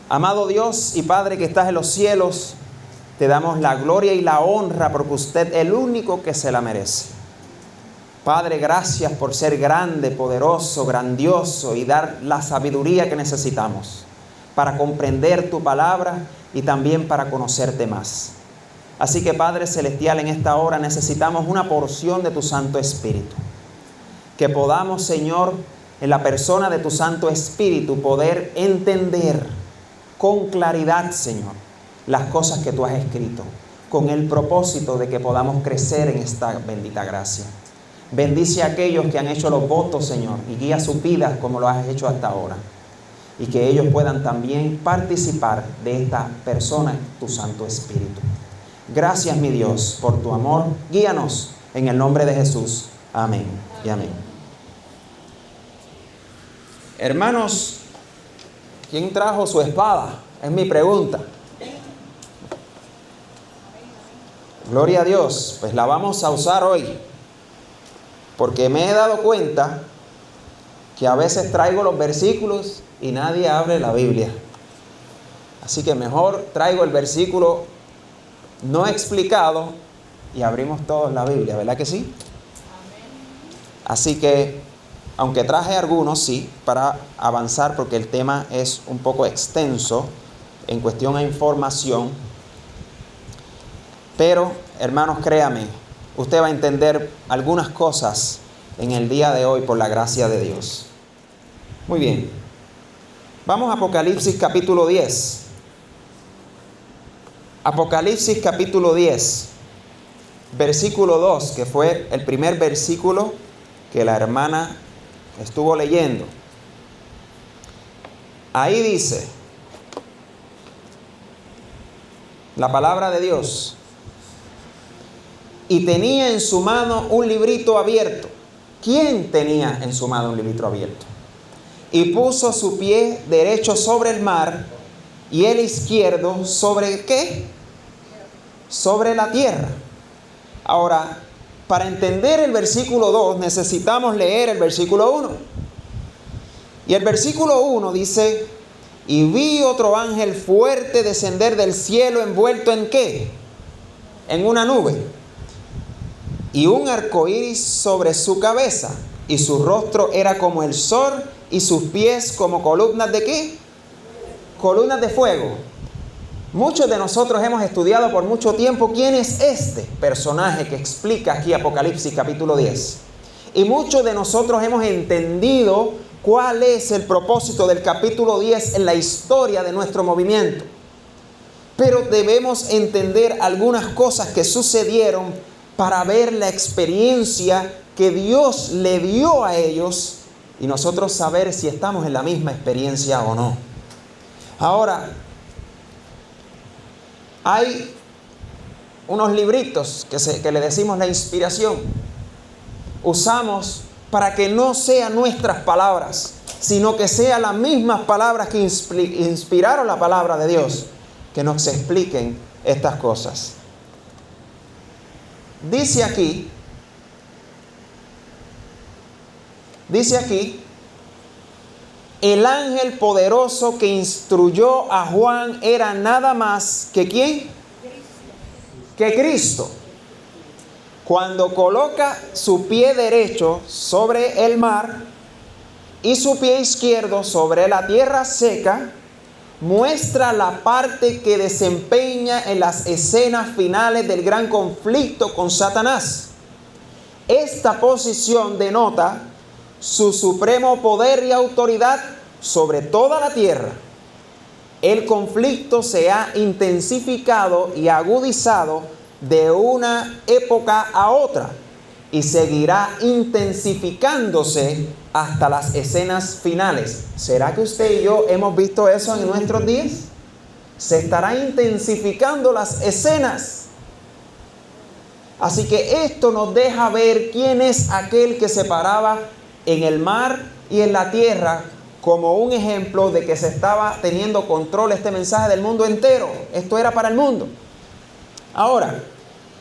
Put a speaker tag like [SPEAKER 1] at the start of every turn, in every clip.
[SPEAKER 1] Amado Dios y Padre que estás en los cielos, te damos la gloria y la honra porque usted es el único que se la merece. Padre, gracias por ser grande, poderoso, grandioso y dar la sabiduría que necesitamos para comprender tu palabra y también para conocerte más. Así que Padre Celestial, en esta hora necesitamos una porción de tu Santo Espíritu. Que podamos, Señor, en la persona de tu Santo Espíritu poder entender con claridad, Señor, las cosas que tú has escrito, con el propósito de que podamos crecer en esta bendita gracia. Bendice a aquellos que han hecho los votos, Señor, y guía sus vidas como lo has hecho hasta ahora. Y que ellos puedan también participar de esta persona, tu Santo Espíritu. Gracias, mi Dios, por tu amor. Guíanos en el nombre de Jesús. Amén y amén. Hermanos, ¿quién trajo su espada? Es mi pregunta. Gloria a Dios. Pues la vamos a usar hoy. Porque me he dado cuenta que a veces traigo los versículos y nadie abre la Biblia. Así que mejor traigo el versículo no explicado y abrimos todos la Biblia, ¿verdad que sí? Así que, aunque traje algunos, sí, para avanzar porque el tema es un poco extenso en cuestión a información. Pero, hermanos, créame, usted va a entender algunas cosas en el día de hoy por la gracia de Dios. Muy bien. Vamos a Apocalipsis capítulo 10. Apocalipsis capítulo 10, versículo 2, que fue el primer versículo que la hermana estuvo leyendo. Ahí dice la palabra de Dios. Y tenía en su mano un librito abierto. ¿Quién tenía en su mano un librito abierto? Y puso su pie derecho sobre el mar y el izquierdo sobre ¿qué? Sobre la tierra. Ahora, para entender el versículo 2 necesitamos leer el versículo 1. Y el versículo 1 dice: y vi otro ángel fuerte descender del cielo envuelto ¿en qué? En una nube. Y un arcoíris sobre su cabeza, y su rostro era como el sol, y sus pies como columnas ¿de qué? Columnas de fuego. Muchos de nosotros hemos estudiado por mucho tiempo quién es este personaje que explica aquí Apocalipsis capítulo 10. Y muchos de nosotros hemos entendido cuál es el propósito del capítulo 10 en la historia de nuestro movimiento. Pero debemos entender algunas cosas que sucedieron para ver la experiencia que Dios le dio a ellos y nosotros saber si estamos en la misma experiencia o no. Ahora, hay unos libritos que le decimos la inspiración. Usamos para que no sean nuestras palabras, sino que sean las mismas palabras que inspiraron la palabra de Dios, que nos expliquen estas cosas. Dice aquí, el ángel poderoso que instruyó a Juan era nada más que ¿quién? Que Cristo. Cuando coloca su pie derecho sobre el mar y su pie izquierdo sobre la tierra seca, muestra la parte que desempeña en las escenas finales del gran conflicto con Satanás. Esta posición denota su supremo poder y autoridad sobre toda la tierra. El conflicto se ha intensificado y agudizado de una época a otra y seguirá intensificándose hasta las escenas finales. ¿Será que usted y yo hemos visto eso en nuestros días? Se estará intensificando las escenas. Así que esto nos deja ver quién es aquel que se paraba en el mar y en la tierra como un ejemplo de que se estaba teniendo control este mensaje del mundo entero. Esto era para el mundo. Ahora,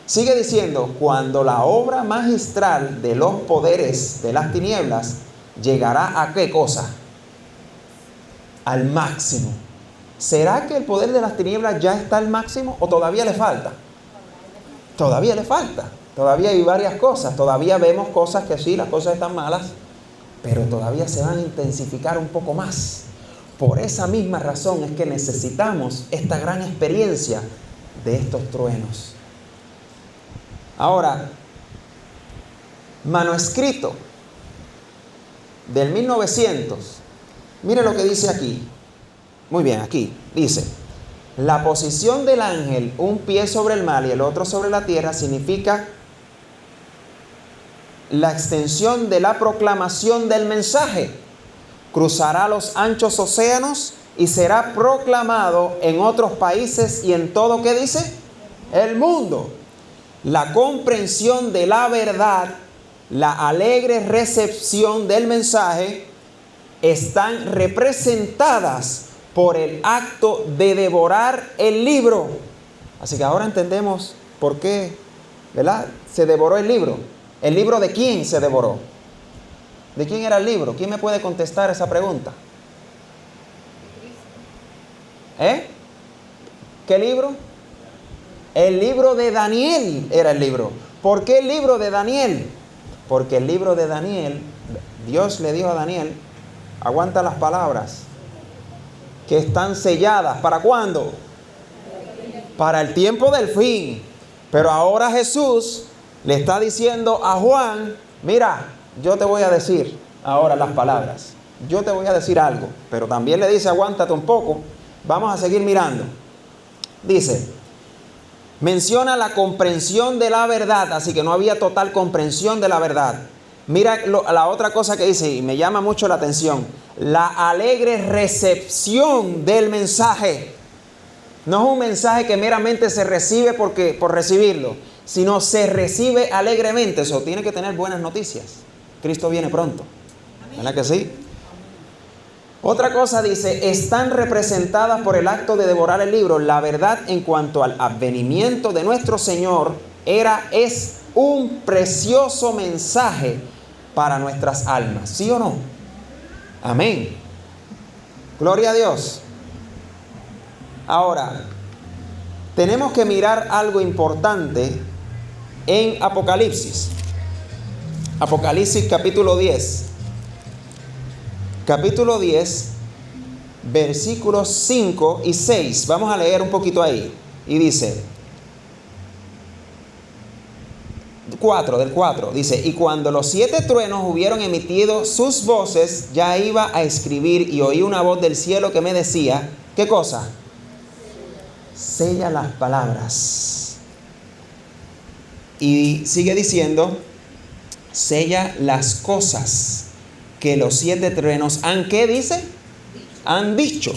[SPEAKER 1] sigue diciendo, cuando la obra magistral de los poderes de las tinieblas llegará a ¿qué cosa? Al máximo. ¿será que el poder de las tinieblas ya está al máximo o todavía le falta? Todavía le falta. Todavía hay varias cosas. Todavía vemos cosas que sí, las cosas están malas, pero todavía se van a intensificar un poco más. Por esa misma razón es que necesitamos esta gran experiencia de estos truenos. Ahora, manuscrito del 1900. Mire lo que dice aquí. Muy bien, aquí dice: la posición del ángel, un pie sobre el mar y el otro sobre la tierra, significa la extensión de la proclamación del mensaje. Cruzará los anchos océanos y será proclamado en otros países y en todo, ¿qué dice? El mundo. La comprensión de la verdad, la alegre recepción del mensaje, están representadas por el acto de devorar el libro. Así que ahora entendemos por qué, ¿verdad?, se devoró el libro. ¿El libro de quién se devoró? ¿De quién era el libro? ¿Quién me puede contestar esa pregunta? ¿Qué libro? El libro de Daniel era el libro. ¿Por qué el libro de Daniel? Porque el libro de Daniel, Dios le dijo a Daniel, aguanta las palabras, que están selladas. ¿Para cuándo? Para el tiempo del fin. Pero ahora Jesús le está diciendo a Juan, mira, yo te voy a decir ahora las palabras. Yo te voy a decir algo. Pero también le dice, aguántate un poco. Vamos a seguir mirando. Dice, menciona la comprensión de la verdad. Así que no había total comprensión de la verdad. Mira la otra cosa que dice, y me llama mucho la atención. La alegre recepción del mensaje. No es un mensaje que meramente se recibe por recibirlo, sino se recibe alegremente. Eso tiene que tener buenas noticias. Cristo viene pronto. ¿Verdad que sí? Otra cosa dice, están representadas por el acto de devorar el libro. La verdad en cuanto al advenimiento de nuestro Señor es un precioso mensaje para nuestras almas. ¿Sí o no? Amén. Gloria a Dios. Ahora, tenemos que mirar algo importante en Apocalipsis. Apocalipsis capítulo 10. Capítulo 10, versículos 5 y 6. Vamos a leer un poquito ahí. Y dice, del 4, dice, y cuando los 7 truenos hubieron emitido sus voces, ya iba a escribir y oí una voz del cielo que me decía, ¿qué cosa? Sella las palabras. Y sigue diciendo, sella las cosas que los 7 truenos han, ¿qué dice? Han dicho,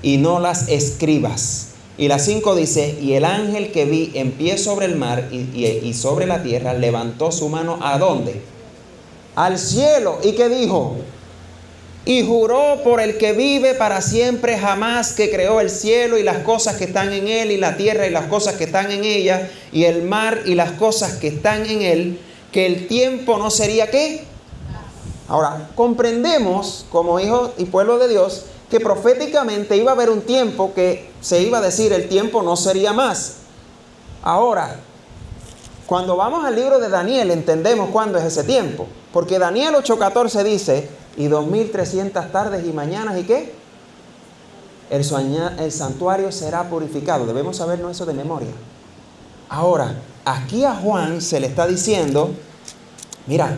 [SPEAKER 1] y no las escribas. Y la 5 dice, y el ángel que vi en pie sobre el mar y sobre la tierra levantó su mano, ¿a dónde? Al cielo. ¿Y qué dijo? Y juró por el que vive para siempre jamás, que creó el cielo y las cosas que están en él, y la tierra y las cosas que están en ella, y el mar y las cosas que están en él, que el tiempo no sería ¿qué? Ahora, comprendemos como hijos y pueblo de Dios que proféticamente iba a haber un tiempo que se iba a decir el tiempo no sería más. Ahora, cuando vamos al libro de Daniel entendemos cuándo es ese tiempo. Porque Daniel 8:14 dice, y 2300 tardes y mañanas, ¿y qué? El santuario será purificado. Debemos sabernos eso de memoria. Ahora, aquí a Juan se le está diciendo, mira,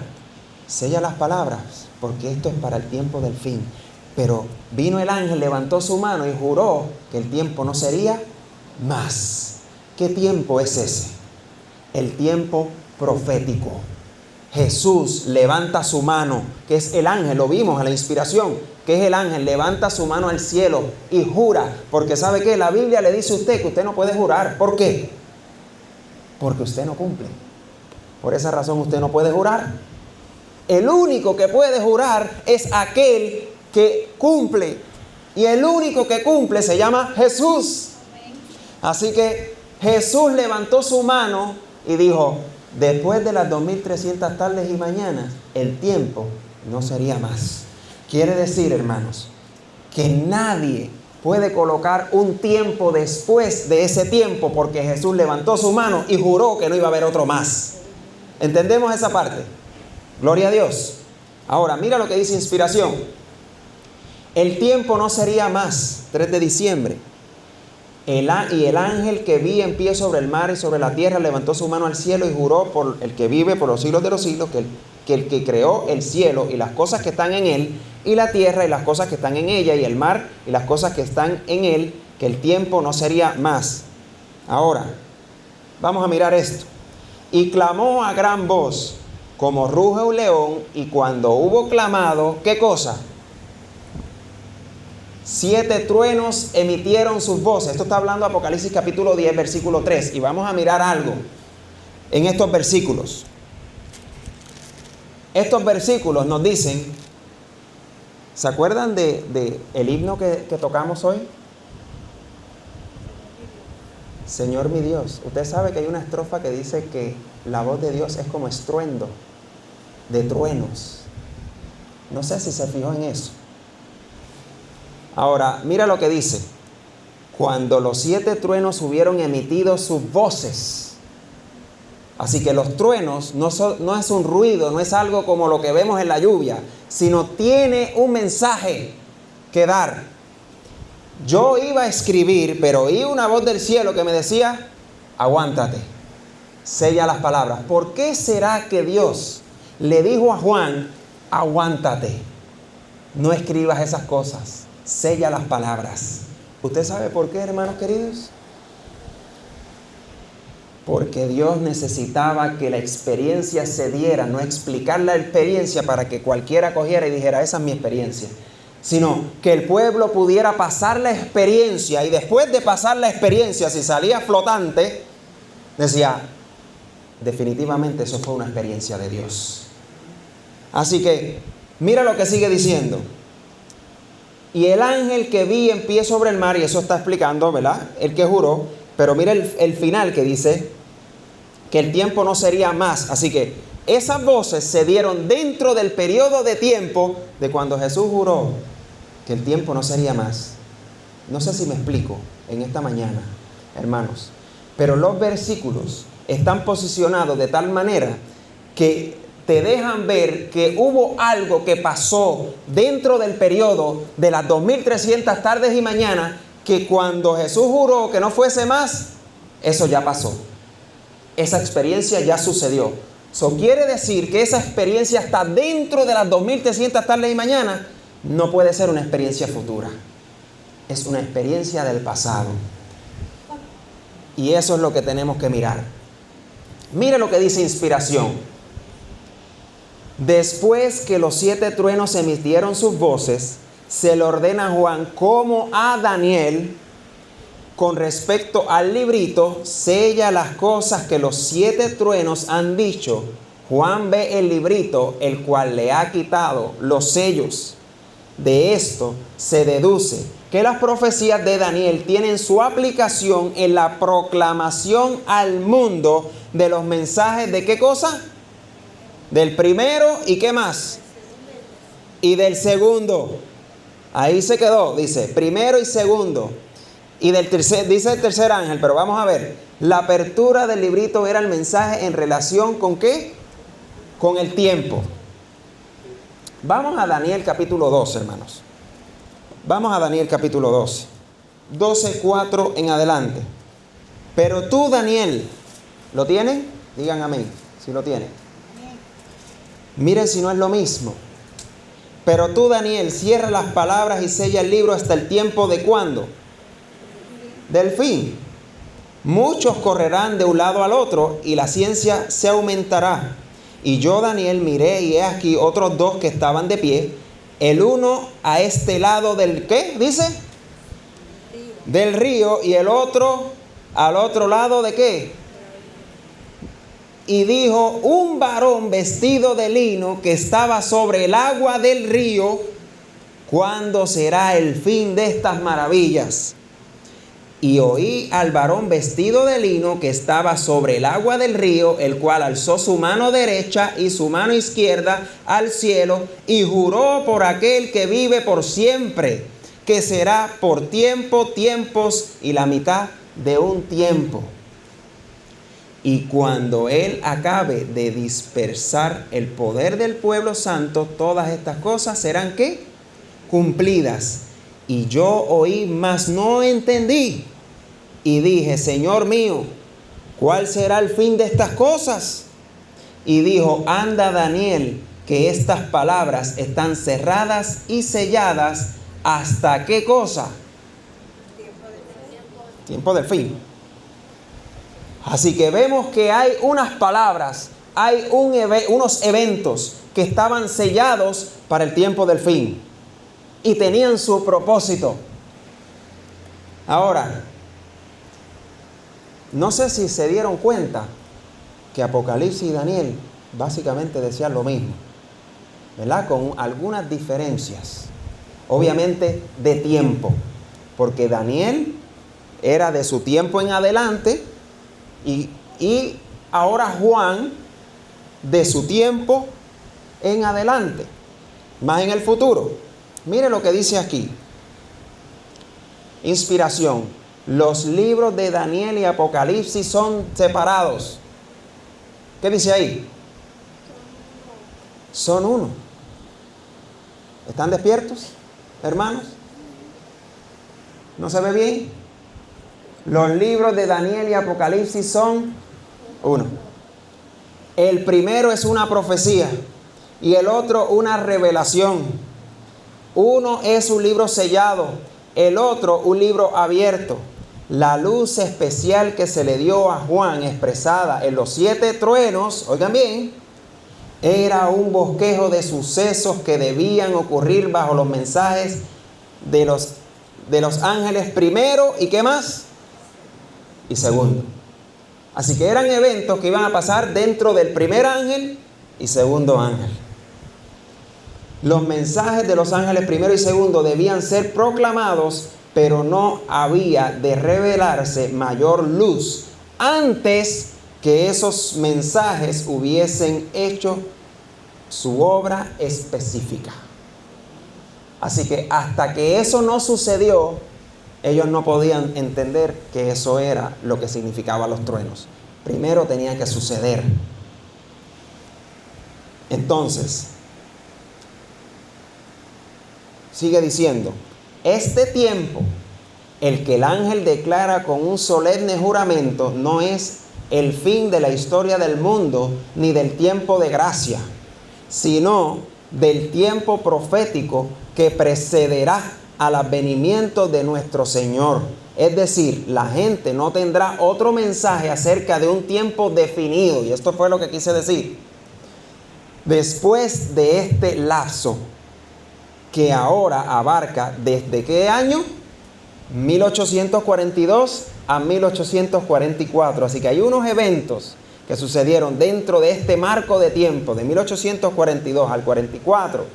[SPEAKER 1] sella las palabras, porque esto es para el tiempo del fin. Pero vino el ángel, levantó su mano y juró que el tiempo no sería más. ¿Qué tiempo es ese? El tiempo profético. Jesús levanta su mano, que es el ángel, lo vimos en la inspiración, que es el ángel, levanta su mano al cielo y jura. Porque ¿sabe qué? La Biblia le dice a usted que usted no puede jurar. ¿Por qué? Porque usted no cumple. Por esa razón usted no puede jurar. El único que puede jurar es aquel que cumple. Y el único que cumple se llama Jesús. Así que Jesús levantó su mano y dijo, después de las 2300 tardes y mañanas, el tiempo no sería más. Quiere decir, hermanos, que nadie puede colocar un tiempo después de ese tiempo, porque Jesús levantó su mano y juró que no iba a haber otro más. ¿Entendemos esa parte? Gloria a Dios. Ahora, mira lo que dice Inspiración. El tiempo no sería más, 3 de diciembre. Y el ángel que vi en pie sobre el mar y sobre la tierra levantó su mano al cielo y juró por el que vive por los siglos de los siglos que el que creó el cielo y las cosas que están en él, y la tierra y las cosas que están en ella, y el mar y las cosas que están en él, que el tiempo no sería más. Ahora, vamos a mirar esto. Y clamó a gran voz, como ruge un león, y cuando hubo clamado, ¿qué cosa? 7 truenos emitieron sus voces. Esto está hablando Apocalipsis capítulo 10, versículo 3. Y vamos a mirar algo en estos versículos. Estos versículos nos dicen, ¿se acuerdan de el himno que tocamos hoy? Señor mi Dios. Usted sabe que hay una estrofa que dice que la voz de Dios es como estruendo de truenos. No sé si se fijó en eso. Ahora, mira lo que dice. Cuando los 7 truenos hubieron emitido sus voces. Así que los truenos no es un ruido, no es algo como lo que vemos en la lluvia, sino tiene un mensaje que dar. Yo iba a escribir, pero oí una voz del cielo que me decía, aguántate, sella las palabras. ¿Por qué será que Dios le dijo a Juan, aguántate, no escribas esas cosas, sella las palabras? ¿Usted sabe por qué, hermanos queridos? Porque Dios necesitaba que la experiencia se diera, no explicar la experiencia para que cualquiera cogiera y dijera, esa es mi experiencia, sino que el pueblo pudiera pasar la experiencia, y después de pasar la experiencia, si salía flotante, decía, definitivamente eso fue una experiencia de Dios. Así que, mira lo que sigue diciendo. Y el ángel que vi en pie sobre el mar, y eso está explicando, ¿verdad?, el que juró, pero mira el final que dice que el tiempo no sería más. Así que esas voces se dieron dentro del periodo de tiempo de cuando Jesús juró que el tiempo no sería más. No sé si me explico en esta mañana, hermanos, pero los versículos están posicionados de tal manera que te dejan ver que hubo algo que pasó dentro del periodo de las 2300 tardes y mañanas, que cuando Jesús juró que no fuese más, eso ya pasó. Esa experiencia ya sucedió. Eso quiere decir que esa experiencia está dentro de las 2300 tardes y mañanas. No puede ser una experiencia futura. Es una experiencia del pasado. Y eso es lo que tenemos que mirar. Mire lo que dice Inspiración. Después que los 7 truenos emitieron sus voces, se le ordena a Juan como a Daniel, con respecto al librito, sella las cosas que los 7 truenos han dicho. Juan ve el librito, el cual le ha quitado los sellos. De esto se deduce que las profecías de Daniel tienen su aplicación en la proclamación al mundo de los mensajes de ¿qué cosa? Del primero y ¿qué más? Y del segundo. Ahí se quedó, dice, primero y segundo. Y del tercer, dice el tercer ángel, pero vamos a ver. La apertura del librito era el mensaje en relación ¿con qué? Con el tiempo. Vamos a Daniel capítulo 12, hermanos. Vamos a Daniel capítulo 12. 12:4 en adelante. Pero tú, Daniel, ¿lo tienen? Digan amén, si lo tienen. Miren si no es lo mismo. Pero tú, Daniel, cierra las palabras y sella el libro hasta el tiempo de ¿cuándo? Del fin. Muchos correrán de un lado al otro y la ciencia se aumentará. Y yo, Daniel, miré y he aquí otros 2 que estaban de pie. El uno a este lado del ¿qué? Dice. Del río, y el otro al otro lado de ¿qué? Y dijo un varón vestido de lino que estaba sobre el agua del río, ¿cuándo será el fin de estas maravillas? Y oí al varón vestido de lino que estaba sobre el agua del río, el cual alzó su mano derecha y su mano izquierda al cielo y juró por aquel que vive por siempre, que será por tiempo, tiempos y la mitad de un tiempo. Y cuando Él acabe de dispersar el poder del pueblo santo, todas estas cosas serán ¿qué? Cumplidas. Y yo oí, mas no entendí. Y dije, Señor mío, ¿cuál será el fin de estas cosas? Y dijo, anda Daniel, que estas palabras están cerradas y selladas hasta ¿qué cosa? Tiempo del fin. Así que vemos que hay unas palabras, hay unos eventos que estaban sellados para el tiempo del fin y tenían su propósito. Ahora, no sé si se dieron cuenta que Apocalipsis y Daniel básicamente decían lo mismo, ¿verdad? Con algunas diferencias, obviamente de tiempo, porque Daniel era de su tiempo en adelante y ahora Juan de su tiempo en adelante, más en el futuro. Mire lo que dice aquí. Inspiración. Los libros de Daniel y Apocalipsis son separados. ¿Qué dice ahí? Son uno. ¿Están despiertos, hermanos? ¿No se ve bien? Los libros de Daniel y Apocalipsis son uno. El primero es una profecía y el otro una revelación. Uno es un libro sellado, el otro un libro abierto. La luz especial que se le dio a Juan, expresada en los 7 truenos, oigan bien, era un bosquejo de sucesos que debían ocurrir bajo los mensajes de los ángeles primero y ¿qué más? Y segundo. Así que eran eventos que iban a pasar dentro del primer ángel y segundo ángel. Los mensajes de los ángeles primero y segundo debían ser proclamados, pero no había de revelarse mayor luz antes que esos mensajes hubiesen hecho su obra específica. Así que hasta que eso no sucedió, ellos no podían entender que eso era lo que significaban los truenos. Primero tenía que suceder. Entonces, sigue diciendo, este tiempo, el que el ángel declara con un solemne juramento, no es el fin de la historia del mundo ni del tiempo de gracia, sino del tiempo profético que precederá al advenimiento de nuestro Señor. Es decir, la gente no tendrá otro mensaje acerca de un tiempo definido. Y esto fue lo que quise decir. Después de este lapso, que ahora abarca ¿desde qué año? 1842 a 1844. Así que hay unos eventos que sucedieron dentro de este marco de tiempo, de 1842 al 44,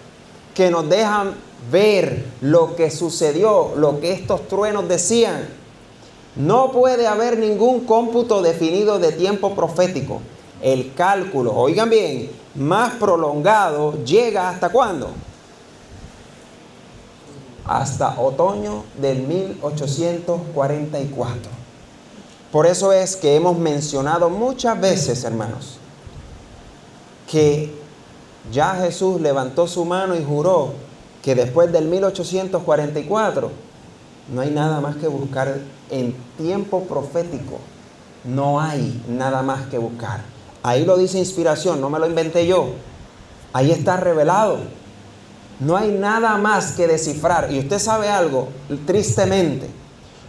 [SPEAKER 1] que nos dejan ver lo que sucedió, lo que estos truenos decían. No puede haber ningún cómputo definido de tiempo profético. El cálculo, oigan bien, más prolongado llega ¿hasta cuándo? Hasta otoño del 1844. Por eso es que hemos mencionado muchas veces, hermanos, que ya Jesús levantó su mano y juró que después del 1844 no hay nada más que buscar en tiempo profético. No hay nada más que buscar. Ahí lo dice Inspiración, no me lo inventé yo. Ahí está revelado. No hay nada más que descifrar. Y usted sabe algo, tristemente,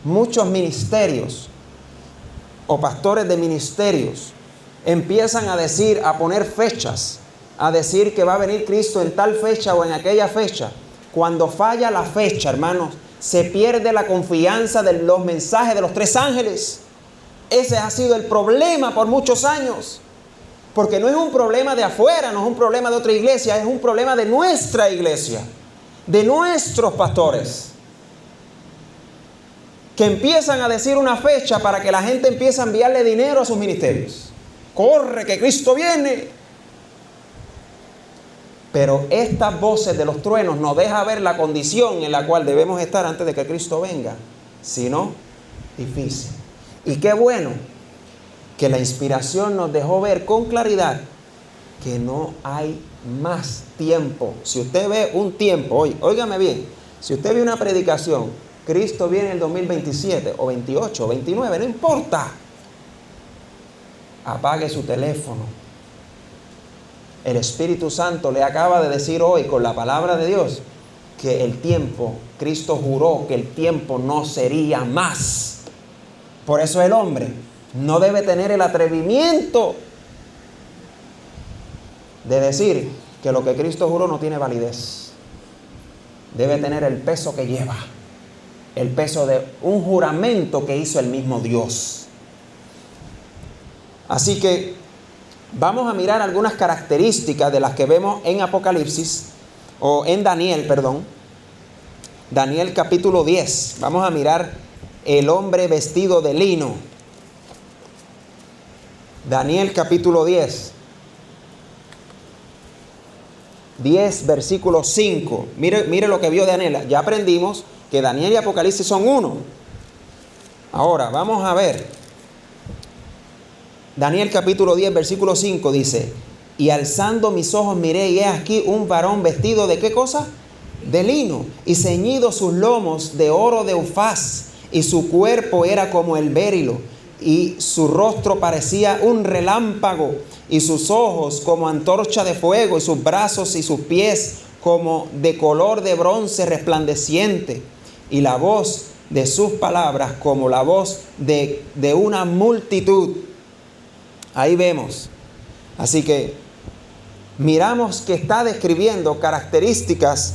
[SPEAKER 1] muchos ministerios o pastores de ministerios empiezan a decir, a poner fechas, a decir que va a venir Cristo en tal fecha o en aquella fecha. Cuando falla la fecha, hermanos, se pierde la confianza de los mensajes de los 3 ángeles. Ese ha sido el problema por muchos años. Porque no es un problema de afuera, no es un problema de otra iglesia, es un problema de nuestra iglesia, de nuestros pastores, que empiezan a decir una fecha para que la gente empiece a enviarle dinero a sus ministerios. Corre, que Cristo viene. Pero estas voces de los truenos nos deja ver la condición en la cual debemos estar antes de que Cristo venga. Si no, difícil. Y qué bueno que la inspiración nos dejó ver con claridad que no hay más tiempo. Si usted ve un tiempo, óigame bien, si usted ve una predicación, Cristo viene en el 2027 o 28 o 29, no importa. Apague su teléfono. El Espíritu Santo le acaba de decir hoy con la palabra de Dios que el tiempo, Cristo juró que el tiempo no sería más. Por eso el hombre no debe tener el atrevimiento de decir que lo que Cristo juró no tiene validez. Debe tener el peso que lleva, el peso de un juramento que hizo el mismo Dios. Así que vamos a mirar algunas características de las que vemos en Apocalipsis, o en Daniel, perdón. Daniel capítulo 10. Vamos a mirar el hombre vestido de lino. Daniel capítulo 10. 10 versículo 5. Mire lo que vio Daniel. Ya aprendimos que Daniel y Apocalipsis son uno. Ahora vamos a ver. Daniel capítulo 10 versículo 5 dice: y alzando mis ojos miré, y he aquí un varón vestido de ¿qué cosa? De lino, y ceñido sus lomos de oro de Ufaz, y su cuerpo era como el bérilo, y su rostro parecía un relámpago, y sus ojos como antorcha de fuego, y sus brazos y sus pies como de color de bronce resplandeciente, y la voz de sus palabras como la voz de una multitud. Ahí vemos. Así que miramos que está describiendo características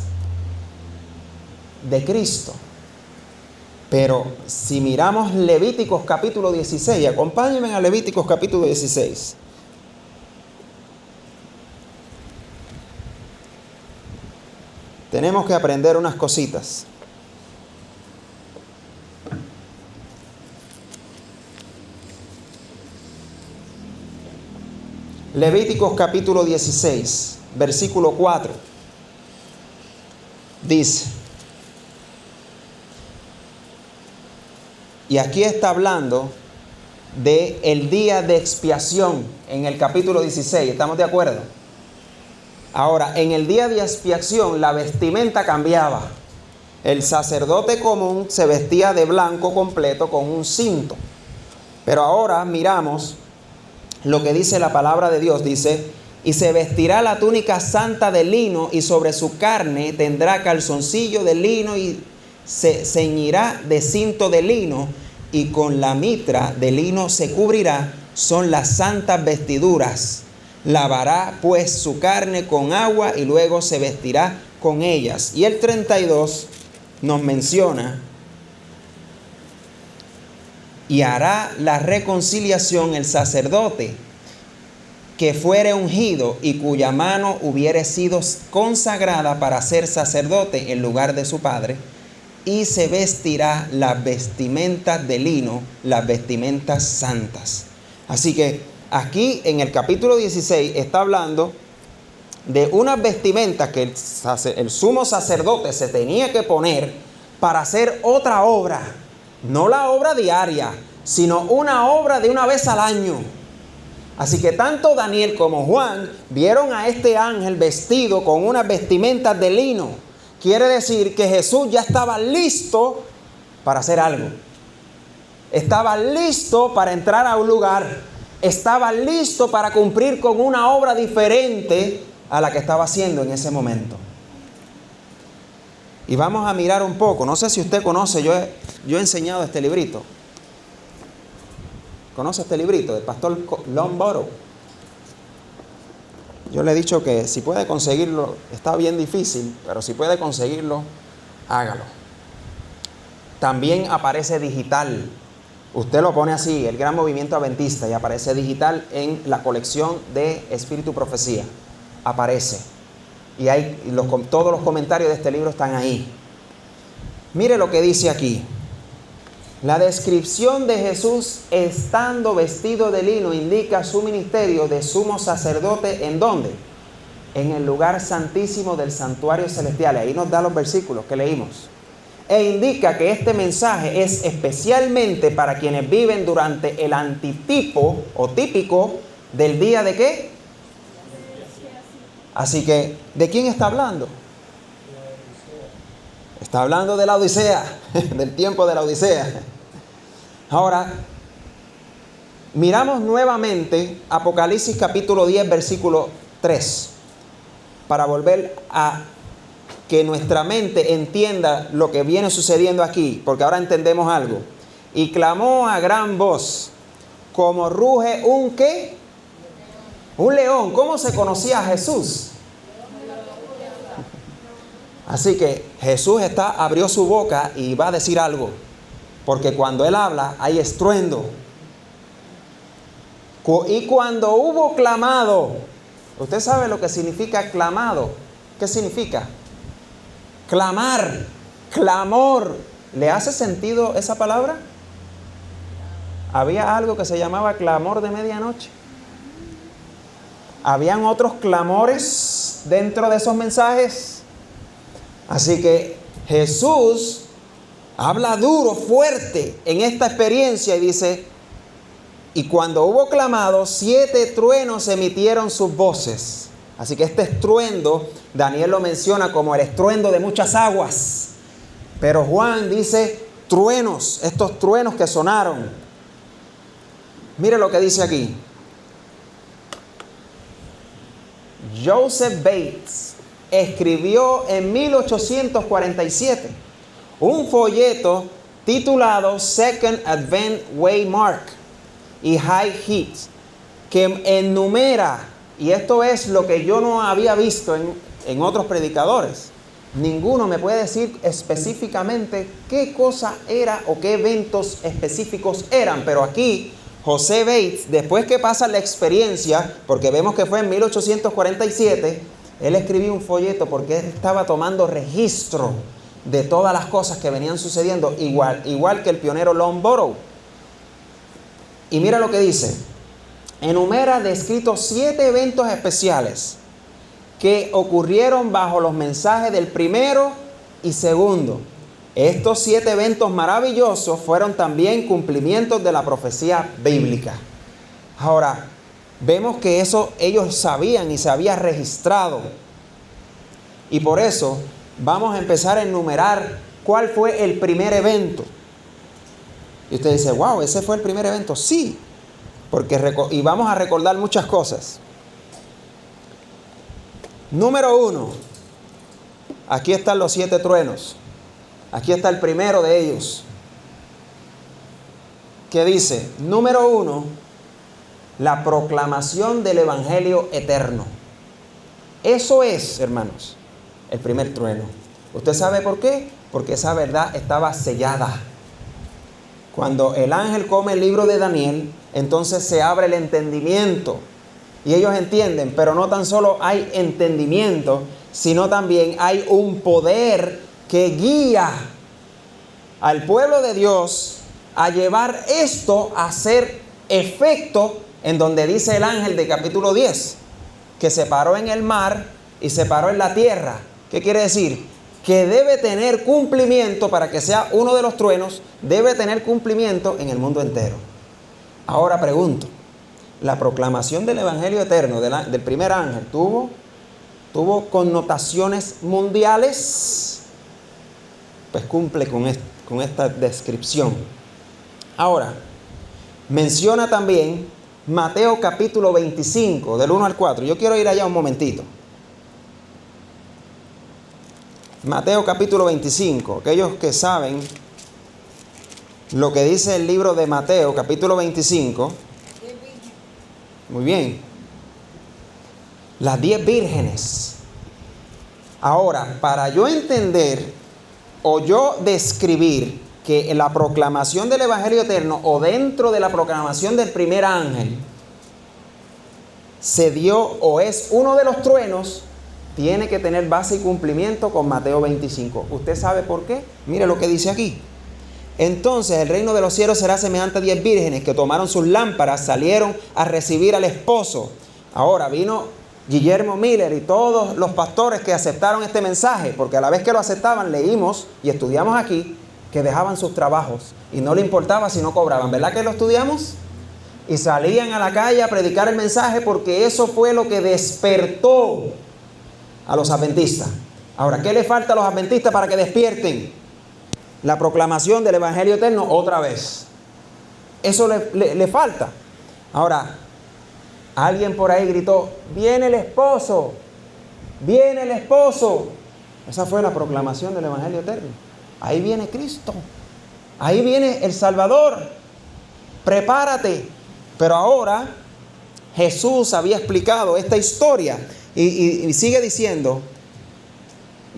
[SPEAKER 1] de Cristo. Pero si miramos Levíticos capítulo 16, acompáñenme a Levíticos capítulo 16. Tenemos que aprender unas cositas. Levíticos capítulo 16, versículo 4. Dice, y aquí está hablando de el día de expiación en el capítulo 16, ¿estamos de acuerdo? Ahora, en el día de expiación la vestimenta cambiaba. El sacerdote común se vestía de blanco completo con un cinto. Pero ahora miramos lo que dice la palabra de Dios. Dice, y se vestirá la túnica santa de lino, y sobre su carne tendrá calzoncillo de lino, y se ceñirá de cinto de lino, y con la mitra de lino se cubrirá. Son las santas vestiduras. Lavará pues su carne con agua, y luego se vestirá con ellas. Y el 32 nos menciona: y hará la reconciliación el sacerdote que fuere ungido, y cuya mano hubiere sido consagrada para ser sacerdote en lugar de su padre, y se vestirá las vestimentas de lino, las vestimentas santas. Así que aquí en el capítulo 16 está hablando de unas vestimentas que el sumo sacerdote se tenía que poner para hacer otra obra. No la obra diaria, sino una obra de una vez al año. Así que tanto Daniel como Juan vieron a este ángel vestido con unas vestimentas de lino. Quiere decir que Jesús ya estaba listo para hacer algo. Estaba listo para entrar a un lugar. Estaba listo para cumplir con una obra diferente a la que estaba haciendo en ese momento. Y vamos a mirar un poco. No sé si usted conoce, yo he enseñado este librito. ¿Conoce este librito del pastor Longborough? Yo le he dicho que si puede conseguirlo, está bien difícil, pero si puede conseguirlo, hágalo. También aparece digital. Usted lo pone así, el Gran Movimiento Adventista, y aparece digital en la colección de Espíritu Profecía. Aparece. Y todos los comentarios de este libro están ahí. Mire lo que dice aquí. La descripción de Jesús estando vestido de lino indica su ministerio de sumo sacerdote. ¿En dónde? en el lugar santísimo del santuario celestial. Ahí nos da los versículos que leímos. E indica que este mensaje es especialmente para quienes viven durante el antitipo o típico del día de ¿qué? Así que, ¿de quién está hablando? Está hablando de la Odisea, del tiempo de la Odisea. Ahora, miramos nuevamente Apocalipsis capítulo 10, versículo 3, para volver a que nuestra mente entienda lo que viene sucediendo aquí, porque ahora entendemos algo. Y clamó a gran voz, como ruge un ¿qué? Un león. ¿Cómo se conocía a Jesús? Así que Jesús abrió su boca y va a decir algo, porque cuando Él habla hay estruendo. Y cuando hubo clamado, ¿usted sabe lo que significa clamado? ¿Qué significa? Clamar, clamor. ¿Le hace sentido esa palabra? Había algo que se llamaba clamor de medianoche. Habían otros clamores dentro de esos mensajes. Así que Jesús habla duro, fuerte en esta experiencia y dice: y cuando hubo clamado, 7 truenos emitieron sus voces. Así que este estruendo, Daniel lo menciona como el estruendo de muchas aguas. Pero Juan dice truenos, estos truenos que sonaron. Mire lo que dice aquí. Joseph Bates escribió en 1847 un folleto titulado Second Advent Waymark y High Heat, que enumera, y esto es lo que yo no había visto en otros predicadores. Ninguno me puede decir específicamente qué cosa era o qué eventos específicos eran, pero aquí José Bates, después que pasa la experiencia, porque vemos que fue en 1847, él escribió un folleto porque él estaba tomando registro de todas las cosas que venían sucediendo, igual que el pionero Longborough. Y mira lo que dice. Enumera descritos 7 eventos especiales que ocurrieron bajo los mensajes del primero y segundo. Estos 7 eventos maravillosos fueron también cumplimientos de la profecía bíblica. Ahora, vemos que eso ellos sabían y se había registrado. Y por eso vamos a empezar a enumerar cuál fue el primer evento. Y usted dice: wow, ese fue el primer evento. Sí, y vamos a recordar muchas cosas. Número 1. Aquí están los 7 truenos. Aquí está el primero de ellos. Que dice, número 1, la proclamación del evangelio eterno. Eso es, hermanos, el primer trueno. ¿Usted sabe por qué? Porque esa verdad estaba sellada. Cuando el ángel come el libro de Daniel, entonces se abre el entendimiento. Y ellos entienden, pero no tan solo hay entendimiento, sino también hay un poder que guía al pueblo de Dios a llevar esto a hacer efecto, en donde dice el ángel de capítulo 10, que se paró en el mar y se paró en la tierra. ¿Qué quiere decir? Que debe tener cumplimiento para que sea uno de los truenos, debe tener cumplimiento en el mundo entero. Ahora pregunto, ¿la proclamación del evangelio eterno del primer ángel tuvo connotaciones mundiales? Pues cumple con esta descripción. Ahora, menciona también Mateo capítulo 25, del 1 al 4. Yo quiero ir allá un momentito. Mateo capítulo 25. Aquellos que saben lo que dice el libro de Mateo capítulo 25. Muy bien. Las 10 vírgenes. Ahora, para yo entender o yo describir que la proclamación del evangelio eterno o dentro de la proclamación del primer ángel se dio o es uno de los truenos, tiene que tener base y cumplimiento con Mateo 25. ¿Usted sabe por qué? Mire lo que dice aquí. Entonces el reino de los cielos será semejante a 10 vírgenes que tomaron sus lámparas, salieron a recibir al esposo. Ahora vino Guillermo Miller y todos los pastores que aceptaron este mensaje, porque a la vez que lo aceptaban, leímos y estudiamos aquí que dejaban sus trabajos y no le importaba si no cobraban. ¿Verdad que lo estudiamos? Y salían a la calle a predicar el mensaje porque eso fue lo que despertó a los adventistas. Ahora, ¿qué le falta a los adventistas para que despierten? La proclamación del Evangelio eterno otra vez. Eso le falta. Ahora, alguien por ahí gritó, viene el esposo, viene el esposo. Esa fue la proclamación del Evangelio eterno. Ahí viene Cristo, ahí viene el Salvador, prepárate. Pero ahora Jesús había explicado esta historia y sigue diciendo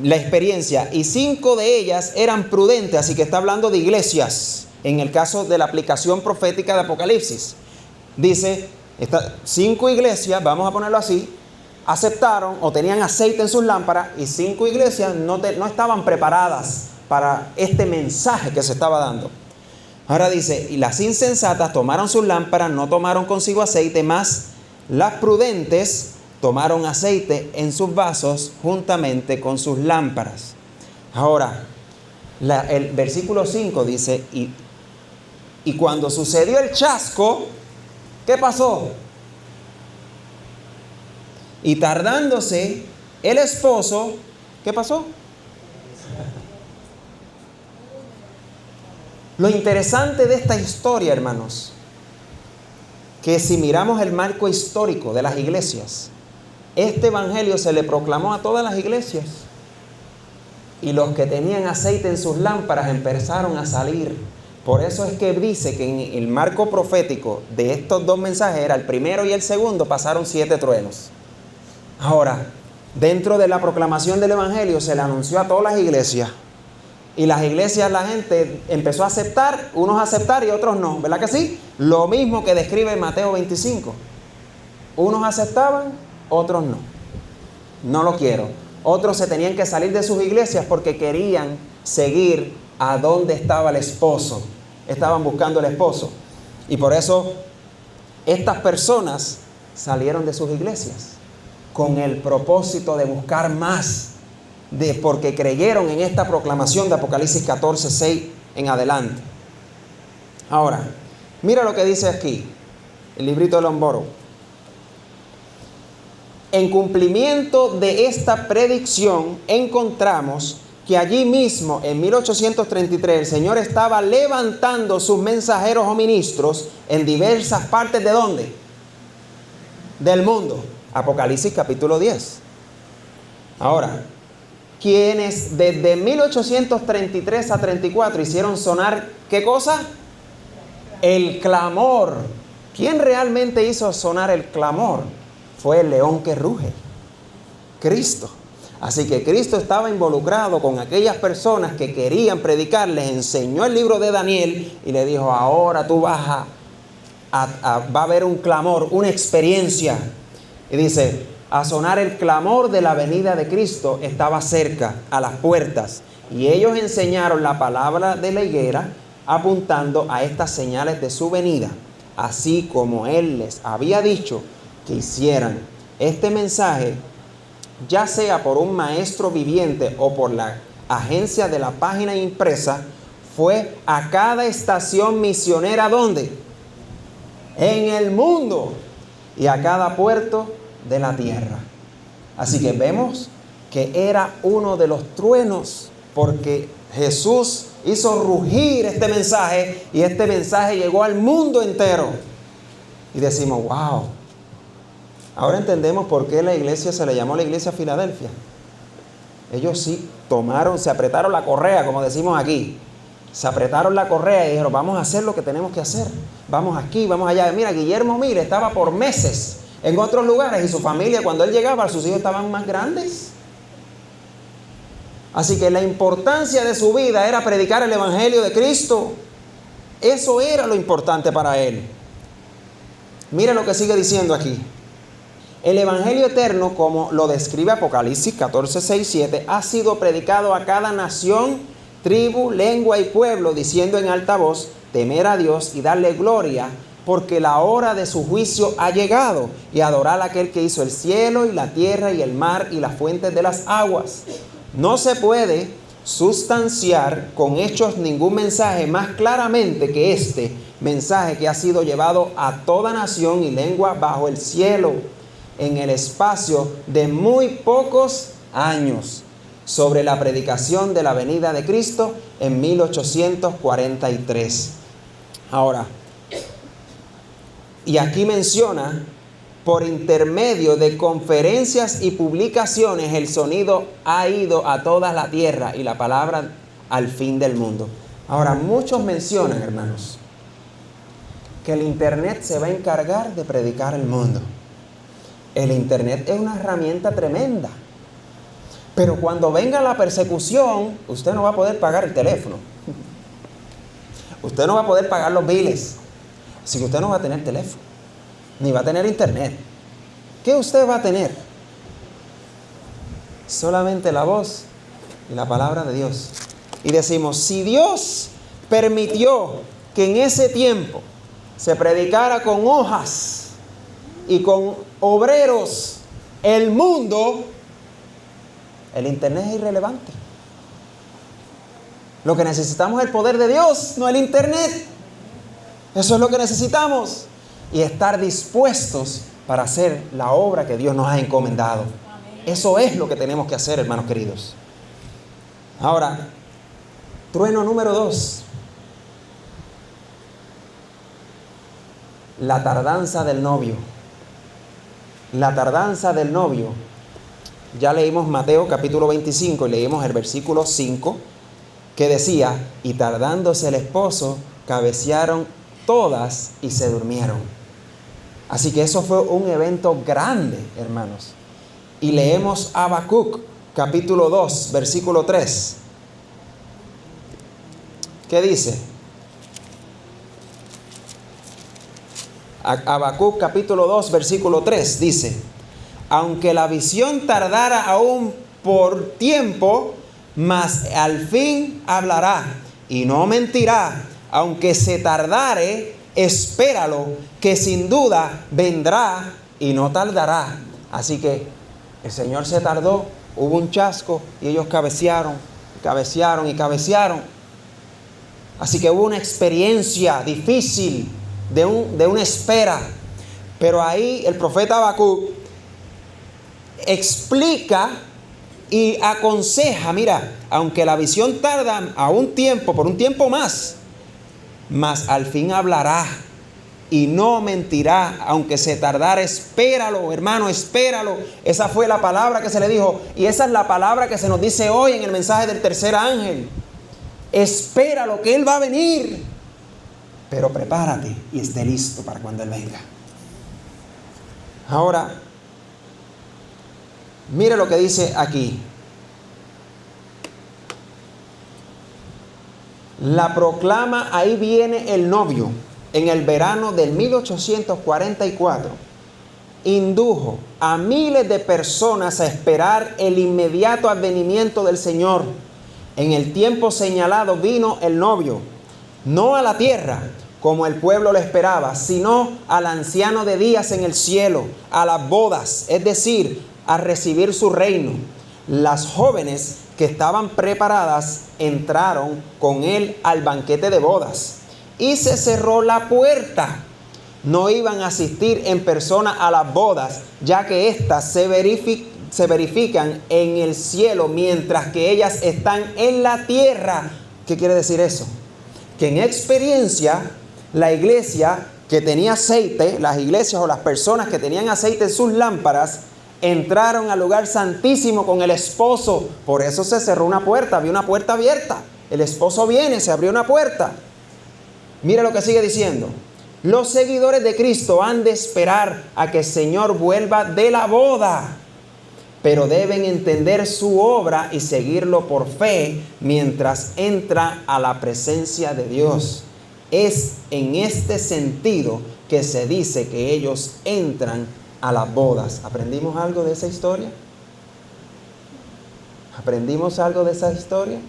[SPEAKER 1] la experiencia. Y 5 de ellas eran prudentes, así que está hablando de iglesias. En el caso de la aplicación profética de Apocalipsis, dice, 5 iglesias, vamos a ponerlo así, aceptaron o tenían aceite en sus lámparas, y 5 iglesias no estaban preparadas para este mensaje que se estaba dando. Ahora dice, y las insensatas tomaron sus lámparas, no tomaron consigo aceite, mas las prudentes tomaron aceite en sus vasos juntamente con sus lámparas. Ahora, el versículo 5 dice, y cuando sucedió el chasco, ¿qué pasó? Y tardándose el esposo, ¿qué pasó? Lo interesante de esta historia, hermanos, que si miramos el marco histórico de las iglesias, este evangelio se le proclamó a todas las iglesias. Y los que tenían aceite en sus lámparas empezaron a salir. Por eso es que dice que en el marco profético de estos 2 mensajes, era el primero y el segundo, pasaron 7 truenos. Ahora, dentro de la proclamación del evangelio se le anunció a todas las iglesias. Y las iglesias, la gente empezó a aceptar, unos a aceptar y otros no. ¿Verdad que sí? Lo mismo que describe Mateo 25. Unos aceptaban, otros no. No lo quiero. Otros se tenían que salir de sus iglesias porque querían seguir a dónde estaba el esposo. Estaban buscando el esposo. Y por eso estas personas salieron de sus iglesias con el propósito de buscar más, porque creyeron en esta proclamación de Apocalipsis 14, 6 en adelante. Ahora, mira lo que dice aquí, el librito de Lomboro. En cumplimiento de esta predicción, encontramos que allí mismo, en 1833, el Señor estaba levantando sus mensajeros o ministros en diversas partes ¿de dónde? Del mundo. Apocalipsis capítulo 10. Ahora, quienes desde 1833 a 34 hicieron sonar, ¿qué cosa? El clamor. ¿Quién realmente hizo sonar el clamor? Fue el león que ruge, Cristo. Así que Cristo estaba involucrado con aquellas personas que querían predicar. Les enseñó el libro de Daniel y le dijo, ahora tú vas va a haber un clamor, una experiencia. Y dice, a sonar el clamor de la venida de Cristo estaba cerca, a las puertas. Y ellos enseñaron la palabra de la higuera, apuntando a estas señales de su venida, así como Él les había dicho que hicieran. Este mensaje, ya sea por un maestro viviente o por la agencia de la página impresa, fue a cada estación misionera, ¿dónde? En el mundo, y a cada puerto de la tierra. Así que vemos que era uno de los truenos, porque Jesús hizo rugir este mensaje y este mensaje llegó al mundo entero. Y decimos, wow. Ahora entendemos por qué la iglesia se le llamó la iglesia Filadelfia. Ellos sí se apretaron la correa, como decimos aquí. Se apretaron la correa y dijeron, vamos a hacer lo que tenemos que hacer. Vamos aquí, vamos allá. Mira, Guillermo Miller estaba por meses en otros lugares y su familia, cuando él llegaba, sus hijos estaban más grandes. Así que la importancia de su vida era predicar el evangelio de Cristo. Eso era lo importante para él. Mira lo que sigue diciendo aquí. El evangelio eterno, como lo describe Apocalipsis 14, 6, 7, ha sido predicado a cada nación, tribu, lengua y pueblo, diciendo en alta voz, temer a Dios y darle gloria, porque la hora de su juicio ha llegado, y adorad a aquel que hizo el cielo y la tierra y el mar y las fuentes de las aguas. No se puede sustanciar con hechos ningún mensaje más claramente que este mensaje que ha sido llevado a toda nación y lengua bajo el cielo en el espacio de muy pocos años, sobre la predicación de la venida de Cristo en 1843. Ahora, y aquí menciona, por intermedio de conferencias y publicaciones, el sonido ha ido a toda la tierra y la palabra al fin del mundo. Ahora, muchos mencionan, hermanos, que el Internet se va a encargar de predicar el mundo. El Internet es una herramienta tremenda. Pero cuando venga la persecución, usted no va a poder pagar el teléfono. Usted no va a poder pagar los biles. Así que usted no va a tener teléfono, ni va a tener internet. ¿Qué usted va a tener? Solamente la voz y la palabra de Dios. Y decimos, si Dios permitió que en ese tiempo se predicara con hojas y con obreros el mundo, el internet es irrelevante. Lo que necesitamos es el poder de Dios, no el internet. Eso es lo que necesitamos. Y estar dispuestos para hacer la obra que Dios nos ha encomendado. Eso es lo que tenemos que hacer, hermanos queridos. Ahora, trueno número 2. La tardanza del novio. La tardanza del novio. Ya leímos Mateo capítulo 25 y leímos el versículo 5, que decía, y tardándose el esposo, cabecearon todas y se durmieron. Así que eso fue un evento grande, hermanos. Y leemos Habacuc capítulo 2, versículo 3. ¿Qué dice? Habacuc capítulo 2, versículo 3 dice, aunque la visión tardara aún por tiempo, mas al fin hablará y no mentirá. Aunque se tardare, espéralo, que sin duda vendrá y no tardará. Así que el Señor se tardó, hubo un chasco y ellos cabecearon, cabecearon y cabecearon. Así que hubo una experiencia difícil de una espera. Pero ahí el profeta Habacuc explica y aconseja, mira, aunque la visión tarda a un tiempo, por un tiempo más, mas al fin hablará y no mentirá, aunque se tardara. Espéralo, hermano, espéralo. Esa fue la palabra que se le dijo, y esa es la palabra que se nos dice hoy en el mensaje del tercer ángel. Espéralo, que Él va a venir, pero prepárate y esté listo para cuando Él venga. Ahora, mire lo que dice aquí. La proclama, ahí viene el novio, en el verano del 1844, indujo a miles de personas a esperar el inmediato advenimiento del Señor. En el tiempo señalado vino el novio, no a la tierra como el pueblo lo esperaba, sino al anciano de días en el cielo, a las bodas, es decir, a recibir su reino. Las jóvenes que estaban preparadas entraron con él al banquete de bodas y se cerró la puerta. No iban a asistir en persona a las bodas, ya que éstas se verifican en el cielo, mientras que ellas están en la tierra. ¿Qué quiere decir eso? Que en experiencia, la iglesia que tenía aceite, las iglesias o las personas que tenían aceite en sus lámparas, entraron al lugar santísimo con el esposo. Por eso se cerró una puerta, había una puerta abierta. El esposo viene, se abrió una puerta. Mira lo que sigue diciendo. Los seguidores de Cristo han de esperar a que el Señor vuelva de la boda, pero deben entender su obra y seguirlo por fe mientras entra a la presencia de Dios. Es en este sentido que se dice que ellos entran a las bodas. ¿Aprendimos algo de esa historia? ¿Aprendimos algo de esa historia?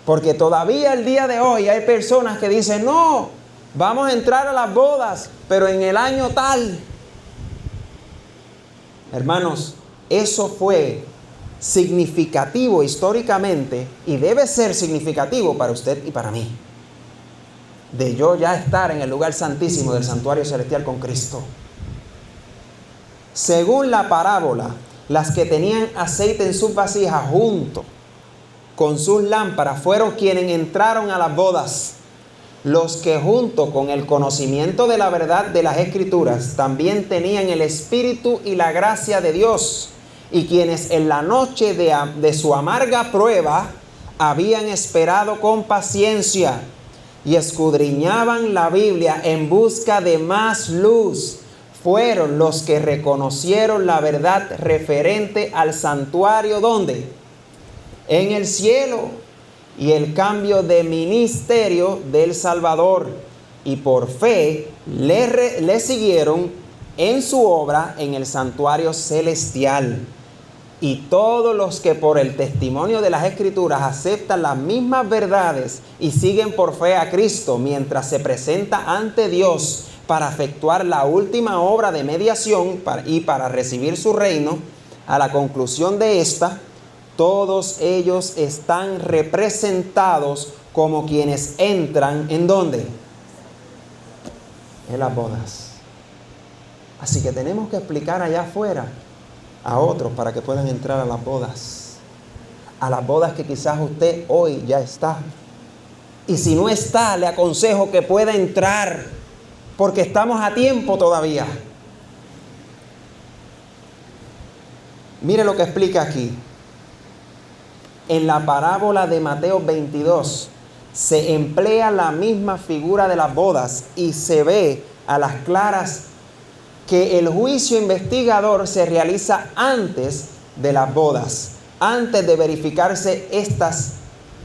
[SPEAKER 1] Porque todavía el día de hoy hay personas que dicen, no, Vamos a entrar a las bodas, pero en el año tal. Hermanos, eso fue significativo históricamente y debe ser significativo para usted y para mí. De yo ya estar en el lugar santísimo del santuario celestial con Cristo. Según la parábola, las que tenían aceite en sus vasijas junto con sus lámparas fueron quienes entraron a las bodas. Los que junto con el conocimiento de la verdad de las Escrituras también tenían el Espíritu y la gracia de Dios, y quienes en la noche de su amarga prueba habían esperado con paciencia y escudriñaban la Biblia en busca de más luz, fueron los que reconocieron la verdad referente al santuario. ¿Dónde? En el cielo. Y el cambio de ministerio del Salvador. Y por fe le siguieron en su obra en el santuario celestial. Y todos los que por el testimonio de las Escrituras aceptan las mismas verdades y siguen por fe a Cristo mientras se presenta ante Dios para efectuar la última obra de mediación y para recibir su reino, a la conclusión de esta, todos ellos están representados como quienes entran, ¿en dónde? En las bodas. Así que tenemos que explicar allá afuera a otros para que puedan entrar a las bodas. A las bodas que quizás usted hoy ya está. Y si no está, le aconsejo que pueda entrar, porque estamos a tiempo todavía. Mire lo que explica aquí. En la parábola de Mateo 22 se emplea la misma figura de las bodas y se ve a las claras que el juicio investigador se realiza antes de las bodas. Antes de verificarse estas,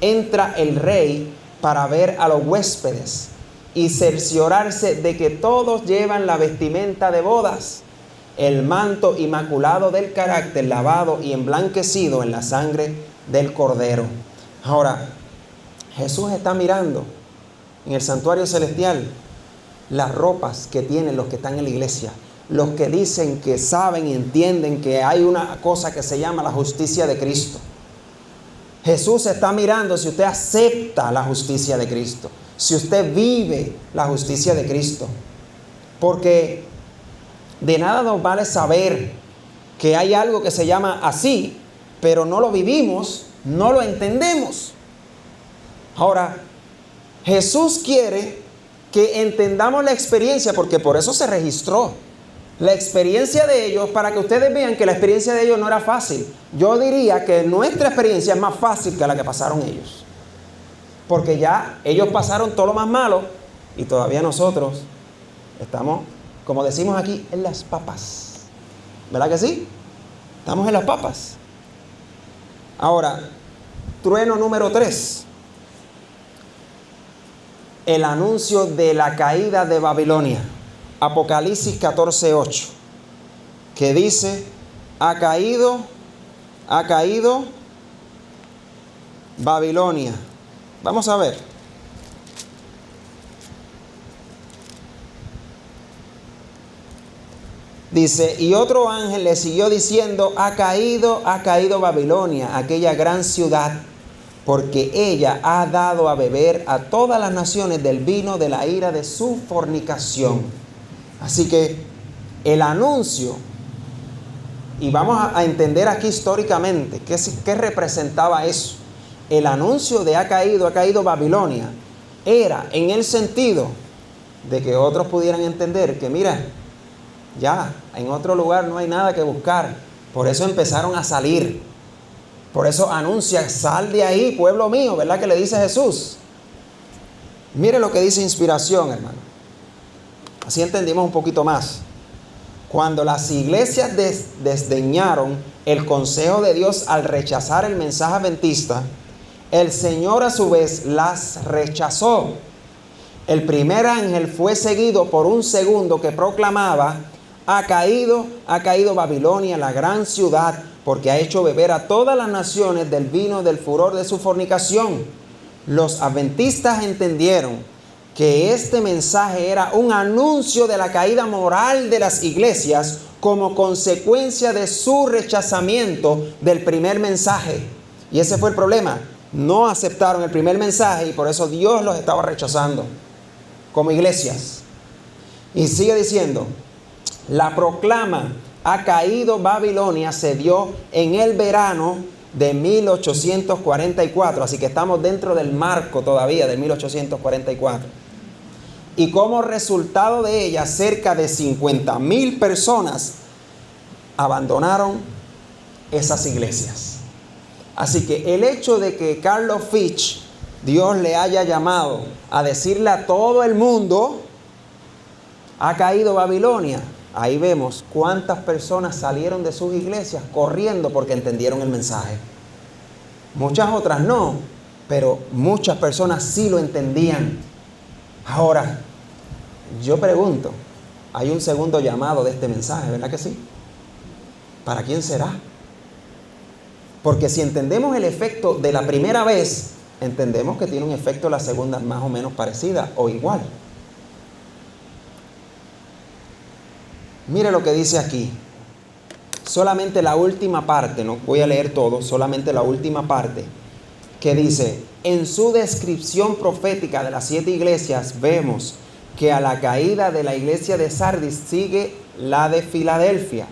[SPEAKER 1] entra el rey para ver a los huéspedes y cerciorarse de que todos llevan la vestimenta de bodas, el manto inmaculado del carácter, lavado y emblanquecido en la sangre del Cordero. Ahora, Jesús está mirando en el santuario celestial las ropas que tienen los que están en la iglesia, los que dicen que saben y entienden que hay una cosa que se llama la justicia de Cristo. Jesús está mirando si usted acepta la justicia de Cristo, si usted vive la justicia de Cristo, porque de nada nos vale saber que hay algo que se llama así, pero no lo vivimos, no lo entendemos. Ahora, Jesús quiere que entendamos la experiencia, porque por eso se registró la experiencia de ellos, para que ustedes vean que la experiencia de ellos no era fácil. Yo diría que nuestra experiencia es más fácil que la que pasaron ellos, porque ya ellos pasaron todo lo más malo y todavía nosotros estamos, como decimos aquí, en las papas. ¿Verdad que sí? Estamos en las papas. Ahora, trueno número 3. El anuncio de la caída de Babilonia. Apocalipsis 14:8. Que dice, ha caído Babilonia. Vamos a ver. Dice, y otro ángel le siguió diciendo, ha caído Babilonia, aquella gran ciudad, porque ella ha dado a beber a todas las naciones del vino de la ira de su fornicación. Así que el anuncio, y vamos a entender aquí históricamente qué representaba eso. El anuncio de ha caído Babilonia, era en el sentido de que otros pudieran entender que mira, ya, en otro lugar no hay nada que buscar. Por eso empezaron a salir. Por eso anuncia, sal de ahí, pueblo mío, ¿verdad que le dice Jesús? Mire lo que dice Inspiración, hermano. Así entendimos un poquito más. Cuando las iglesias desdeñaron el consejo de Dios al rechazar el mensaje adventista, el Señor a su vez las rechazó. El primer ángel fue seguido por un segundo que proclamaba, ha caído Babilonia, la gran ciudad, porque ha hecho beber a todas las naciones del vino del furor de su fornicación. Los adventistas entendieron que este mensaje era un anuncio de la caída moral de las iglesias como consecuencia de su rechazamiento del primer mensaje. Y ese fue el problema. No aceptaron el primer mensaje y por eso Dios los estaba rechazando como iglesias. Y sigue diciendo, la proclama "ha caído Babilonia" se dio en el verano de 1844. Así que estamos dentro del marco todavía de 1844. Y como resultado de ella, cerca de 50,000 personas abandonaron esas iglesias. Así que el hecho de que Carlos Fitch, Dios le haya llamado a decirle a todo el mundo, ha caído Babilonia, ahí vemos cuántas personas salieron de sus iglesias corriendo porque entendieron el mensaje. Muchas otras no, pero muchas personas sí lo entendían. Ahora, yo pregunto, hay un segundo llamado de este mensaje, ¿verdad que sí? ¿Para quién será? Porque si entendemos el efecto de la primera vez, entendemos que tiene un efecto la segunda más o menos parecida o igual. Mire lo que dice aquí. Solamente la última parte, no voy a leer todo, solamente la última parte, que dice, en su descripción profética de las 7 iglesias, vemos que a la caída de la iglesia de Sardis sigue la de Filadelfia,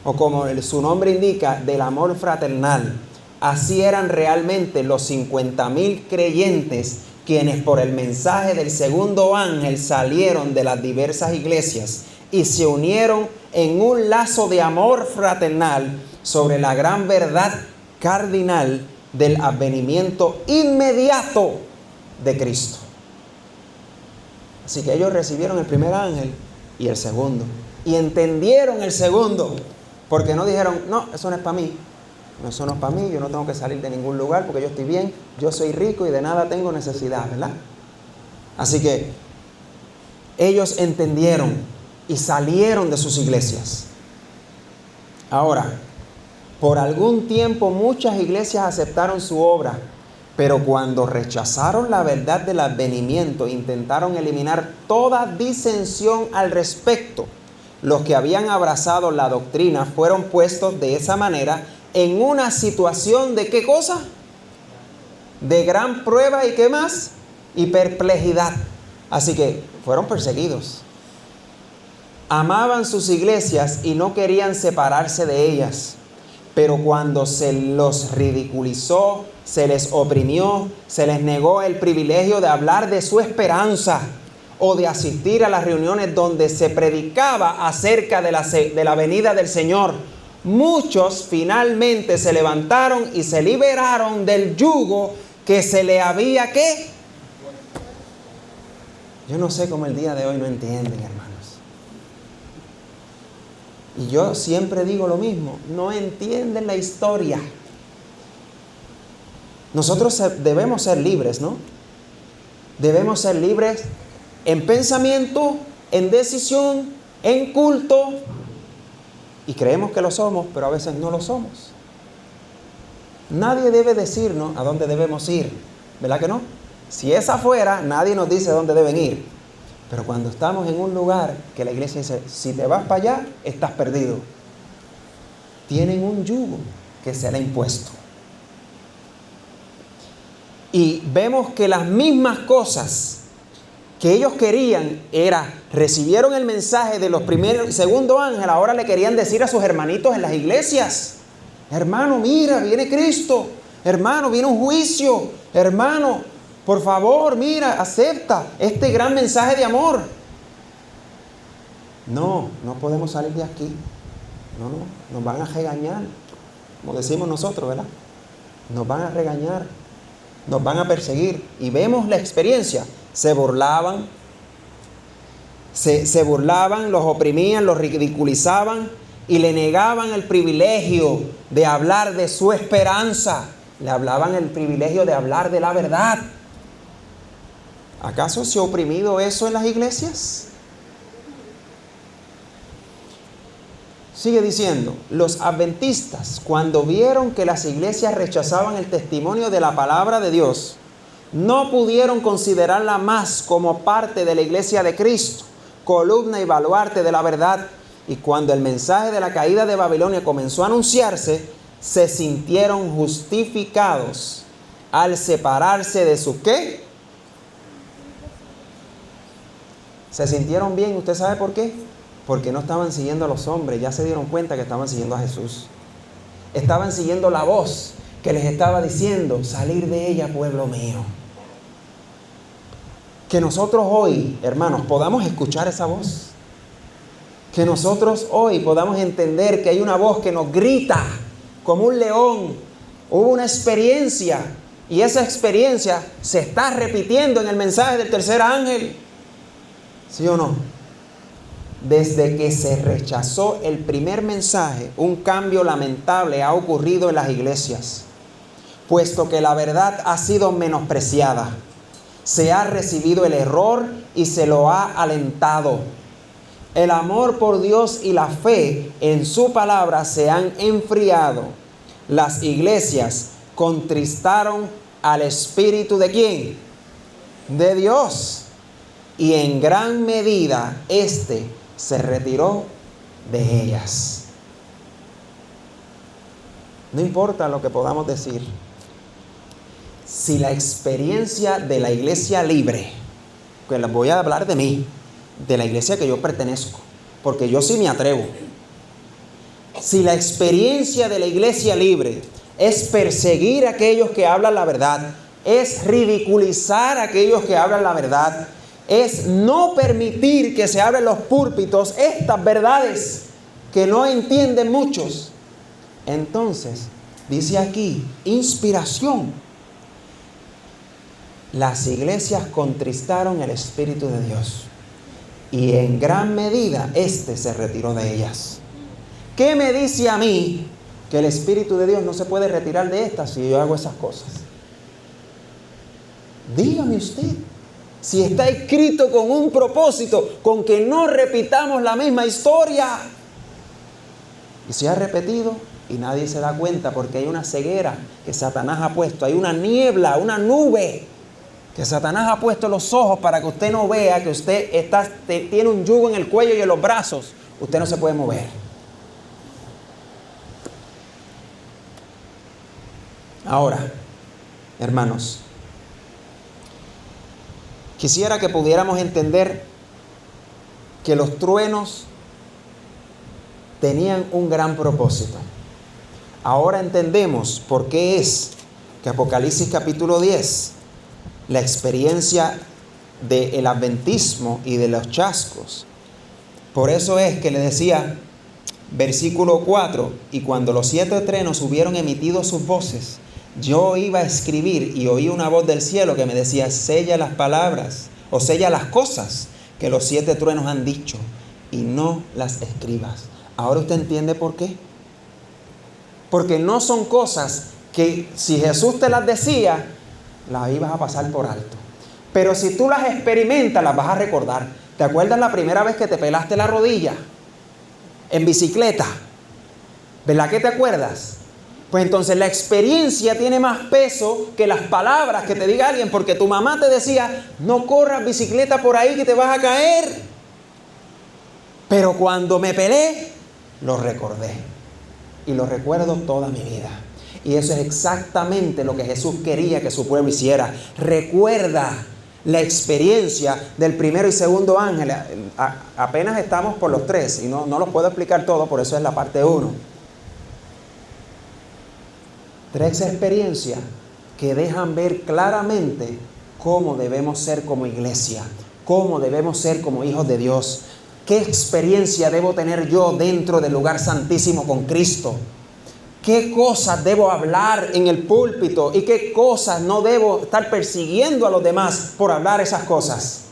[SPEAKER 1] o como su nombre indica, del amor fraternal. Así eran realmente los 50,000 creyentes quienes por el mensaje del segundo ángel salieron de las diversas iglesias y se unieron en un lazo de amor fraternal sobre la gran verdad cardinal del advenimiento inmediato de Cristo. Así que ellos recibieron el primer ángel y el segundo, y entendieron el segundo, porque no dijeron, no, eso no es para mí, no, eso no es para mí, yo no tengo que salir de ningún lugar porque yo estoy bien, yo soy rico y de nada tengo necesidad, ¿verdad? Así que ellos entendieron y salieron de sus iglesias. Ahora, por algún tiempo muchas iglesias aceptaron su obra, pero cuando rechazaron la verdad del advenimiento, intentaron eliminar toda disensión al respecto. Los que habían abrazado la doctrina fueron puestos de esa manera en una situación de ¿qué cosa? De gran prueba y ¿qué más? Y perplejidad. Así que fueron perseguidos. Amaban sus iglesias y no querían separarse de ellas. Pero cuando se los ridiculizó, se les oprimió, se les negó el privilegio de hablar de su esperanza o de asistir a las reuniones donde se predicaba acerca de la venida del Señor, muchos finalmente se levantaron y se liberaron del yugo que se le había ¿qué? Yo no sé cómo el día de hoy no entienden, hermanos. Y yo siempre digo lo mismo, no entienden la historia. Nosotros debemos ser libres, ¿no? Debemos ser libres en pensamiento, en decisión, en culto. Y creemos que lo somos, pero a veces no lo somos. Nadie debe decirnos a dónde debemos ir, ¿verdad que no? Si es afuera, nadie nos dice dónde deben ir. Pero cuando estamos en un lugar que la iglesia dice, si te vas para allá, estás perdido. Tienen un yugo que se le ha impuesto. Y vemos que las mismas cosas que ellos querían recibieron el mensaje de los primeros y segundo ángel, ahora le querían decir a sus hermanitos en las iglesias, hermano, mira, viene Cristo, hermano, viene un juicio, hermano, por favor, mira, acepta este gran mensaje de amor. No podemos salir de aquí. No, nos van a regañar, como decimos nosotros, ¿verdad? Nos van a regañar, nos van a perseguir. Y vemos la experiencia. Se burlaban, los oprimían, los ridiculizaban y le negaban el privilegio de hablar de su esperanza. Le hablaban el privilegio de hablar de la verdad. ¿Acaso se ha oprimido eso en las iglesias? Sigue diciendo, los adventistas, cuando vieron que las iglesias rechazaban el testimonio de la palabra de Dios, no pudieron considerarla más como parte de la iglesia de Cristo, columna y baluarte de la verdad. Y cuando el mensaje de la caída de Babilonia comenzó a anunciarse, se sintieron justificados al separarse de su ¿qué? Se sintieron bien. ¿Usted sabe por qué? Porque no estaban siguiendo a los hombres. Ya se dieron cuenta que estaban siguiendo a Jesús. Estaban siguiendo la voz que les estaba diciendo: salir de ella, pueblo mío. Que nosotros hoy, hermanos, podamos escuchar esa voz. Que nosotros hoy podamos entender que hay una voz que nos grita como un león. Hubo una experiencia y esa experiencia se está repitiendo en el mensaje del tercer ángel. ¿Sí o no? Desde que se rechazó el primer mensaje, un cambio lamentable ha ocurrido en las iglesias, puesto que la verdad ha sido menospreciada. Se ha recibido el error y se lo ha alentado. El amor por Dios y la fe en su palabra se han enfriado. Las iglesias contristaron al Espíritu ¿de quién? De Dios. Y en gran medida éste se retiró de ellas. No importa lo que podamos decir, si la experiencia de la iglesia libre, que les voy a hablar de mí, de la iglesia que yo pertenezco, porque yo sí me atrevo. Si la experiencia de la iglesia libre es perseguir a aquellos que hablan la verdad, es ridiculizar a aquellos que hablan la verdad, es no permitir que se abran los púlpitos estas verdades que no entienden muchos, entonces dice aquí, inspiración. Las iglesias contristaron el Espíritu de Dios y en gran medida éste se retiró de ellas. ¿Qué me dice a mí que el Espíritu de Dios no se puede retirar de estas si yo hago esas cosas? Dígame usted. Si está escrito con un propósito, con que no repitamos la misma historia. Y se ha repetido y nadie se da cuenta porque hay una ceguera que Satanás ha puesto. Hay una niebla, una nube que Satanás ha puesto en los ojos para que usted no vea que usted tiene un yugo en el cuello y en los brazos. Usted no se puede mover. Ahora, hermanos, quisiera que pudiéramos entender que los truenos tenían un gran propósito. Ahora entendemos por qué es que Apocalipsis capítulo 10, la experiencia del adventismo y de los chascos. Por eso es que le decía, versículo 4, y cuando los 7 truenos hubieron emitido sus voces, yo iba a escribir y oí una voz del cielo que me decía, sella las palabras o sella las cosas que los 7 truenos han dicho y no las escribas. Ahora usted entiende por qué. Porque no son cosas que si Jesús te las decía, las ibas a pasar por alto. Pero si tú las experimentas, las vas a recordar. ¿Te acuerdas la primera vez que te pelaste la rodilla en bicicleta? ¿Verdad que te acuerdas? Pues entonces la experiencia tiene más peso que las palabras que te diga alguien, porque tu mamá te decía, no corras bicicleta por ahí que te vas a caer. Pero cuando me pelé, lo recordé. Y lo recuerdo toda mi vida. Y eso es exactamente lo que Jesús quería que su pueblo hiciera. Recuerda la experiencia del primero y segundo ángel. Apenas estamos por los 3 y no los puedo explicar todo, por eso es la parte 1. 3 experiencias que dejan ver claramente cómo debemos ser como iglesia, cómo debemos ser como hijos de Dios. ¿Qué experiencia debo tener yo dentro del lugar santísimo con Cristo? ¿Qué cosas debo hablar en el púlpito y qué cosas no debo estar persiguiendo a los demás por hablar esas cosas?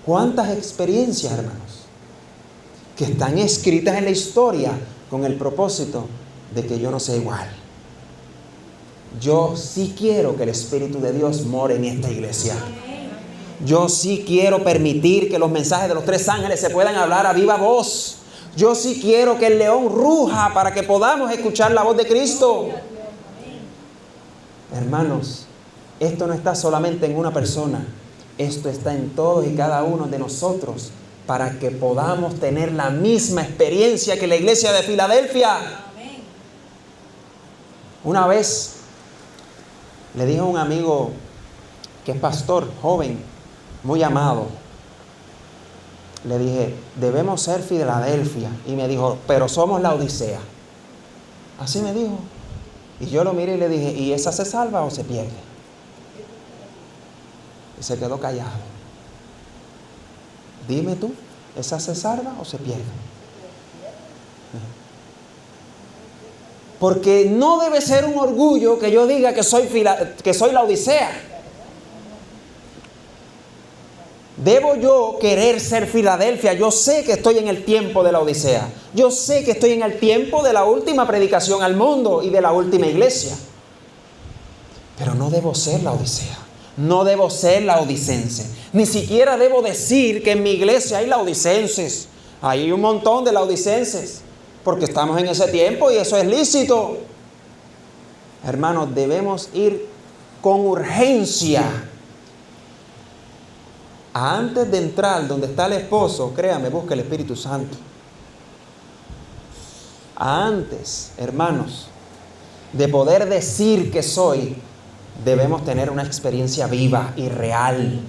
[SPEAKER 1] ¿Cuántas experiencias, hermanos, que están escritas en la historia con el propósito de que yo no sea igual? Yo sí quiero que el Espíritu de Dios more en esta iglesia. Yo sí quiero permitir que los mensajes de los 3 ángeles se puedan hablar a viva voz. Yo sí quiero que el león ruja para que podamos escuchar la voz de Cristo. Hermanos, Esto no está solamente en una persona, esto está en todos y cada uno de nosotros, para que podamos tener la misma experiencia que la iglesia de Filadelfia. Amén. Una vez le dije a un amigo que es pastor, joven, muy amado, le dije, debemos ser Filadelfia. Y me dijo, pero somos la Odisea. Así me dijo. Y yo lo miré y le dije, ¿y esa se salva o se pierde? Y se quedó callado. Dime tú, ¿esa se salva o se pierde? Porque no debe ser un orgullo que yo diga que soy la Odisea. Debo yo querer ser Filadelfia. Yo sé que estoy en el tiempo de la Odisea. Yo sé que estoy en el tiempo de la última predicación al mundo y de la última iglesia. Pero no debo ser la Odisea. No debo ser la odicense. Ni siquiera debo decir que en mi iglesia hay laodicenses. Hay un montón de laodicenses. Porque estamos en ese tiempo y eso es lícito. Hermanos, debemos ir con urgencia. Antes de entrar donde está el esposo, créame, busca el Espíritu Santo. Antes, hermanos, de poder decir que soy, debemos tener una experiencia viva y real.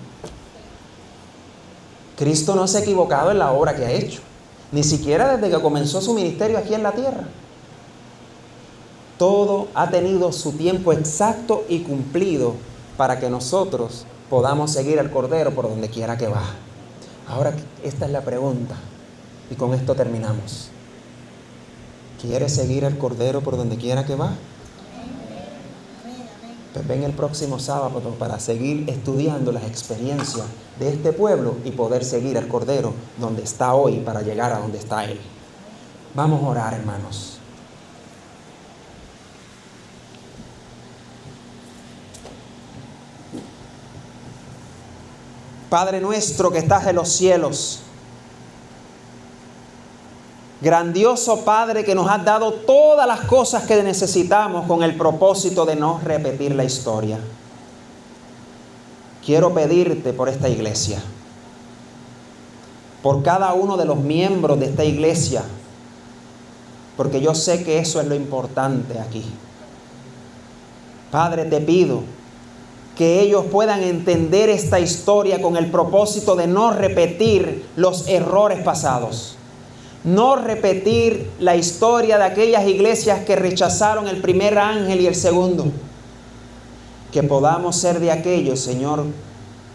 [SPEAKER 1] Cristo no se ha equivocado en la obra que ha hecho, ni siquiera desde que comenzó su ministerio aquí en la tierra. Todo ha tenido su tiempo exacto y cumplido para que nosotros podamos seguir al Cordero por donde quiera que va. Ahora, esta es la pregunta, y con esto terminamos. ¿Quieres seguir al Cordero por donde quiera que va? Pues ven el próximo sábado para seguir estudiando las experiencias de este pueblo y poder seguir al Cordero donde está hoy para llegar a donde está Él. Vamos a orar, hermanos. Padre nuestro que estás en los cielos, grandioso Padre que nos has dado todas las cosas que necesitamos con el propósito de no repetir la historia. Quiero pedirte por esta iglesia, por cada uno de los miembros de esta iglesia, porque yo sé que eso es lo importante aquí. Padre, te pido que ellos puedan entender esta historia con el propósito de no repetir los errores pasados. No repetir la historia de aquellas iglesias que rechazaron el primer ángel y el segundo. Que podamos ser de aquellos, Señor,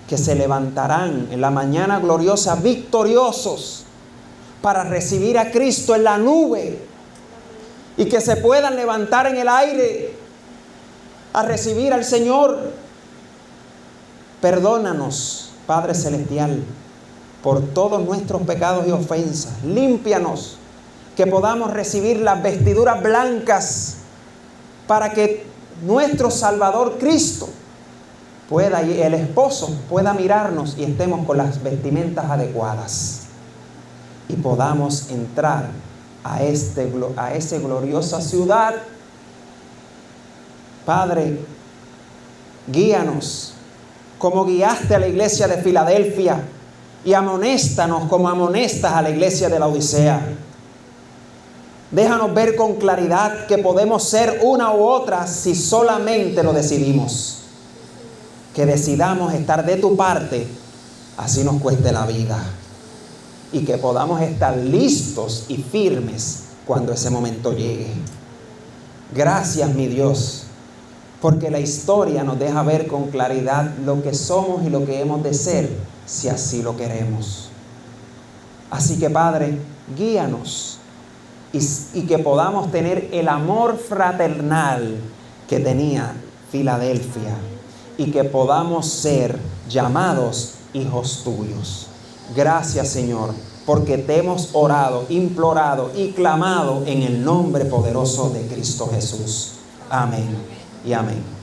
[SPEAKER 1] que se levantarán en la mañana gloriosa victoriosos para recibir a Cristo en la nube y que se puedan levantar en el aire a recibir al Señor. Perdónanos, Padre Celestial, por todos nuestros pecados y ofensas. Límpianos, que podamos recibir las vestiduras blancas para que nuestro Salvador Cristo pueda, y el esposo pueda mirarnos y estemos con las vestimentas adecuadas y podamos entrar a esa gloriosa ciudad. Padre, guíanos como guiaste a la iglesia de Filadelfia y amonéstanos como amonestas a la iglesia de la Odisea. Déjanos ver con claridad que podemos ser una u otra si solamente lo decidimos. Que decidamos estar de tu parte, así nos cueste la vida. Y que podamos estar listos y firmes cuando ese momento llegue. Gracias, mi Dios, porque la historia nos deja ver con claridad lo que somos y lo que hemos de ser, si así lo queremos. Así que, Padre, guíanos y que podamos tener el amor fraternal que tenía Filadelfia y que podamos ser llamados hijos tuyos. Gracias, Señor, porque te hemos orado, implorado y clamado en el nombre poderoso de Cristo Jesús. Amén y amén.